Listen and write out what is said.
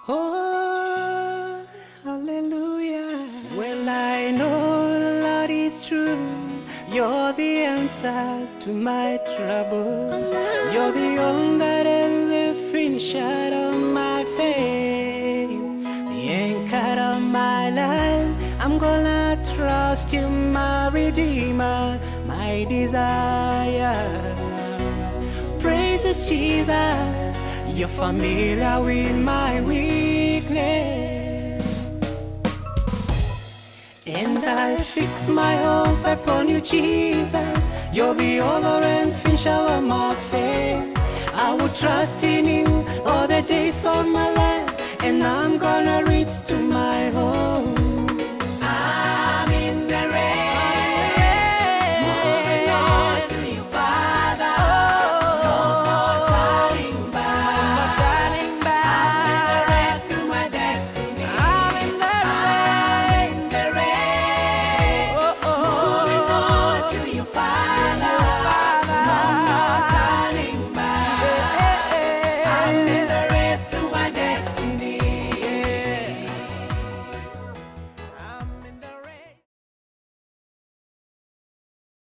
Oh, hallelujah. Well, I know, Lord, it's true. You're the answer to my troubles. You're the owner and the finisher of my faith, the anchor of my life. I'm gonna trust you, my Redeemer, my desire. Praises Jesus. You're familiar with my weakness, and I fix my hope upon you, Jesus. You're the owner and finisher of my faith. I will trust in you all the days of my life, and I'm gonna reach to my home.